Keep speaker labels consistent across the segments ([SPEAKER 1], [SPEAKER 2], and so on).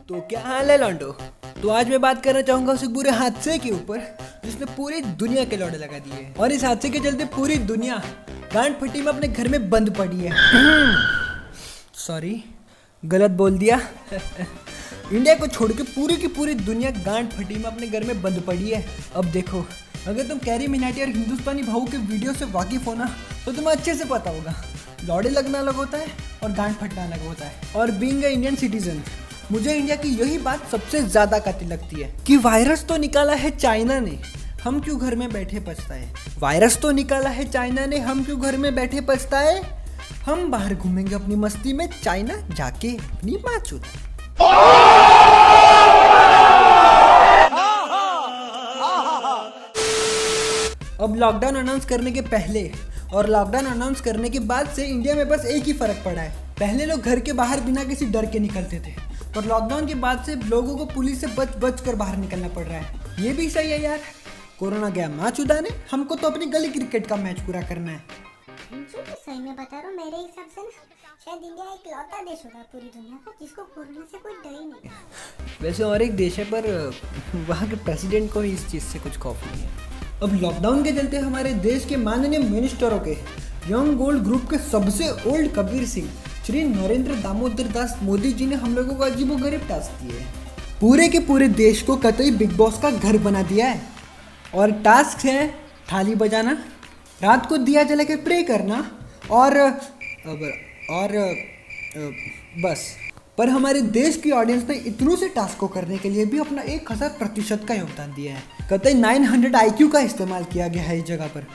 [SPEAKER 1] तो क्या हाल है लॉन्डो। तो आज मैं बात करना चाहूंगा उस बुरे हादसे के ऊपर जिसने पूरी दुनिया के लौड़े लगा दिए और इस हादसे के चलते पूरी दुनिया गांड फटी में अपने घर में बंद पड़ी है। सॉरी, गलत बोल दिया। इंडिया को छोड़ के पूरी की पूरी दुनिया गांड फटी में अपने घर में बंद पड़ी है। अब देखो, अगर तुम कैरी मिनाटी और हिंदुस्तानी भाऊ के वीडियो से वाकिफ हो ना तो तुम्हें अच्छे से पता होगा लौड़े लगना अलग होता है और गांड फटना अलग होता है। और बीइंग अ इंडियन सिटीजन मुझे इंडिया की यही बात सबसे ज्यादा कातिल लगती है कि वायरस तो निकाला है चाइना ने, हम क्यों घर में बैठे पछताए। वायरस तो निकाला है चाइना ने, हम क्यों घर में बैठे पछताए। हम बाहर घूमेंगे अपनी मस्ती में, चाइना जाके अपनी माँ चुदाए। अब लॉकडाउन अनाउंस करने के पहले और लॉकडाउन अनाउंस करने के बाद से इंडिया में बस एक ही फर्क पड़ा है। पहले लोग घर के बाहर बिना किसी डर के निकलते थे, पर लॉकडाउन के बाद से लोगों को पुलिस से बच बच कर बाहर निकलना पड़ रहा है। ये भी सही है यार, कोरोना गया माँ चुदाने, हमको तो अपनी गली क्रिकेट का मैच पूरा करना है।
[SPEAKER 2] जो भी सही में बता रहा हूँ, मेरे हिसाब से ना शायद इंडिया एक लौता देश होगा पूरी दुनिया का जिसको कोरोना से कोई डर ही नहीं।
[SPEAKER 1] वैसे और एक देश है पर वहाँ के प्रेसिडेंट को ही इस चीज़ से कुछ खौफ नहीं है। अब लॉकडाउन के चलते हमारे देश के माननीय मिनिस्टरों के यंग गोल्ड ग्रुप के सबसे ओल्ड कबीर सिंह श्री नरेंद्र दामोदर दास मोदी जी ने हम लोगों को अजीबोगरीब टास्क दिए हैं। पूरे के पूरे देश को कतई बिग बॉस का घर बना दिया है और टास्क है थाली बजाना, रात को दिया जला के प्रे करना और बस। पर हमारे देश की ऑडियंस ने इतनों से टास्क को करने के लिए भी अपना 1000% का योगदान दिया है। कतई 900 IQ का इस्तेमाल किया गया है इस जगह पर।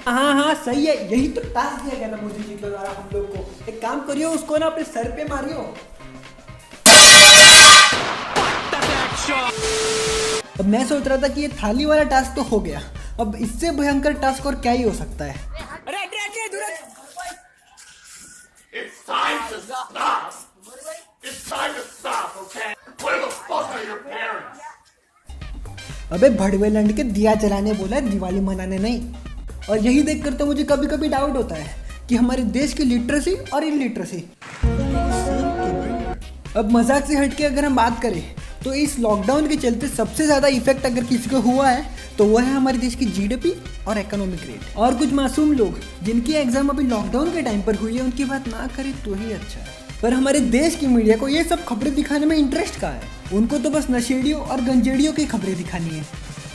[SPEAKER 1] हाँ सही है, यही तो टास्क दिया गया ना मोदी जी के द्वारा हम लोग को। एक काम करियो, उसको ना अपने सर पे मारियो। अब मैं सोच रहा था कि ये थाली वाला टास्क तो हो गया, अब इससे भयंकर टास्क और क्या ही हो सकता है। अबे भड़वे लंड के दिया जलाने बोला है, दिवाली मनाने नहीं। और यही देखकर तो मुझे कभी कभी डाउट होता है कि हमारे देश की लिटरेसी और इलिटरेसी। अब मजाक से हटके अगर हम बात करें तो इस लॉकडाउन के चलते सबसे ज़्यादा इफेक्ट अगर किसी को हुआ है तो वह है हमारे देश की GDP और इकोनॉमिक रेट। और कुछ मासूम लोग जिनकी एग्जाम अभी लॉकडाउन के टाइम पर हुई है उनकी बात ना करें तो ही अच्छा है। पर हमारे देश की मीडिया को ये सब खबरें दिखाने में इंटरेस्ट कहाँ है, उनको तो बस नशेड़ियों और गंजेड़ियों की खबरें दिखानी है।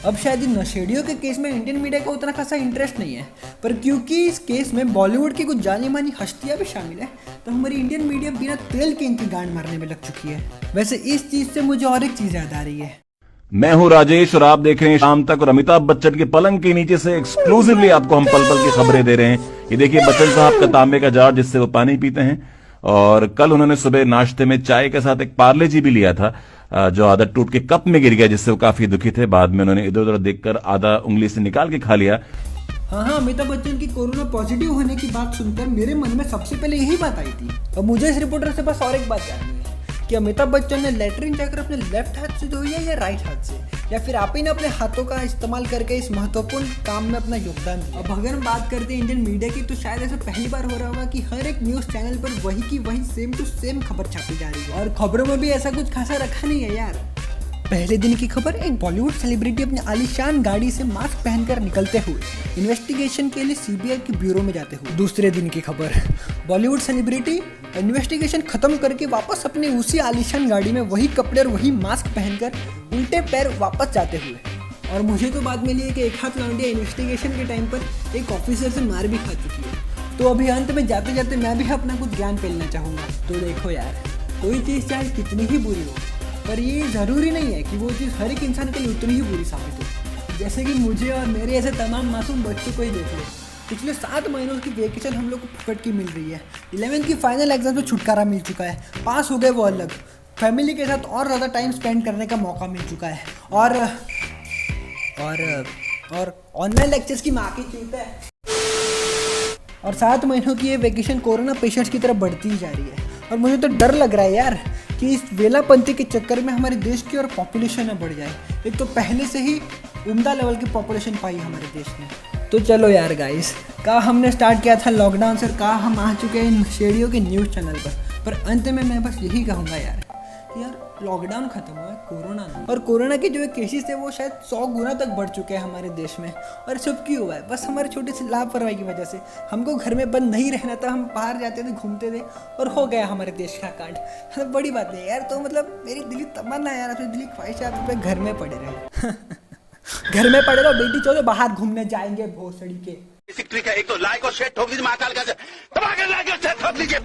[SPEAKER 1] अब शायद इन नशेड़ियों के केस में इंडियन मीडिया को उतना खासा इंटरेस्ट नहीं है, पर क्योंकि इस केस में बॉलीवुड की कुछ जानी मानी हस्तियां भी शामिल है तो हमारी इंडियन मीडिया बिना तेल के इनकी गांड मारने में लग चुकी है। वैसे इस चीज से मुझे और एक चीज याद आ रही है।
[SPEAKER 3] मैं हूं राजेश और आप देख रहे हैं शाम तक, और अमिताभ बच्चन के पलंग के नीचे से एक्सक्लूसिवली आपको हम पल पल की खबरें दे रहे हैं। ये देखिए बच्चन साहब का तांबे का जार जिससे वो पानी पीते हैं, और कल उन्होंने सुबह नाश्ते में चाय के साथ एक पार्ले जी भी लिया था जो आधा टूट के कप में गिर गया, जिससे वो काफी दुखी थे। बाद में उन्होंने इधर उधर देखकर आधा उंगली से निकाल के खा लिया।
[SPEAKER 1] हाँ, अमिताभ बच्चन की कोरोना पॉजिटिव होने की बात सुनकर मेरे मन में सबसे पहले यही बात आई थी। अब मुझे इस रिपोर्टर से बस और एक बात जाननी है कि अमिताभ बच्चन ने लेटरिन जाकर अपने लेफ्ट हाथ से धोई है या राइट हाथ से, या फिर आप ही ने अपने हाथों का इस्तेमाल करके इस महत्वपूर्ण काम में अपना योगदान दिया। अब अगर हम बात करते हैं इंडियन मीडिया की तो शायद ऐसा पहली बार हो रहा होगा कि हर एक न्यूज़ चैनल पर वही की वही सेम टू सेम खबर छापी जा रही है, और खबरों में भी ऐसा कुछ खासा रखा नहीं है यार। पहले दिन की खबर, एक बॉलीवुड सेलिब्रिटी अपनी आलीशान गाड़ी से मास्क पहनकर निकलते हुए इन्वेस्टिगेशन के लिए CBI के ब्यूरो में जाते हुए। दूसरे दिन की खबर, बॉलीवुड सेलिब्रिटी इन्वेस्टिगेशन खत्म करके वापस अपने उसी आलीशान गाड़ी में वही कपड़े और वही मास्क पहनकर उल्टे पैर वापस जाते हुए। और मुझे तो बात मिली है कि एक हाथ लौंडिया इन्वेस्टिगेशन के टाइम पर एक ऑफिसर से मार भी खा चुकी है। तो अभी अंत में जाते जाते मैं भी अपना कुछ ज्ञान फैलाना चाहूँगा। तो देखो यार, कोई चीज़ चाहे कितनी ही बुरी हो पर ये ज़रूरी नहीं है कि वो चीज़ हर एक इंसान के लिए उतनी ही बुरी साबित हो। जैसे कि मुझे और मेरे ऐसे तमाम मासूम बच्चों को ही देख लो, पिछले 7 महीनों की वेकेशन हम लोग को फुकट की मिल रही है। 11th की फाइनल एग्जाम से छुटकारा मिल चुका है, पास हो गए वो अलग, फैमिली के साथ और ज़्यादा टाइम स्पेंड करने का मौका मिल चुका है, और ऑनलाइन लेक्चर्स की माँ की चूत है। और 7 महीनों की ये वेकेशन कोरोना पेशेंट्स की तरफ बढ़ती ही जा रही है। और मुझे तो डर लग रहा है यार कि इस वेलापंथी के चक्कर में हमारे देश की और पॉपुलेशन न बढ़ जाए। एक तो पहले से ही उम्दा लेवल की पॉपुलेशन पाई हमारे देश ने, तो चलो यार गाइस, कहा हमने स्टार्ट किया था लॉकडाउन से, कहा हम आ चुके हैं इन शेडियो के न्यूज़ चैनल पर अंत में मैं बस यही कहूँगा यार लॉकडाउन खत्म हुआ है, कोरोना नहीं। और कोरोना के जो केसेस थे वो शायद 100 गुना तक बढ़ चुके हैं हमारे देश में। और सब क्यों हुआ है? बस हमारे छोटे से लापरवाही की वजह से। हमको घर में बंद नहीं रहना था, हम बाहर जाते थे, घूमते थे और हो गया हमारे देश का कांड। मतलब बड़ी बात है यार। तो मतलब मेरी दिली तमन्ना यार, अपनी दिली ख्वाहिश है, आप घर में पड़े रहे घर में पड़े रहो, बेटी चलो बाहर घूमने जाएंगे भोसड़ी के।
[SPEAKER 4] एक तो लाइक और शेयर ठोक दीजिए, महाकाल का दबा कर लाइक और शेयर ठोक दीजिए।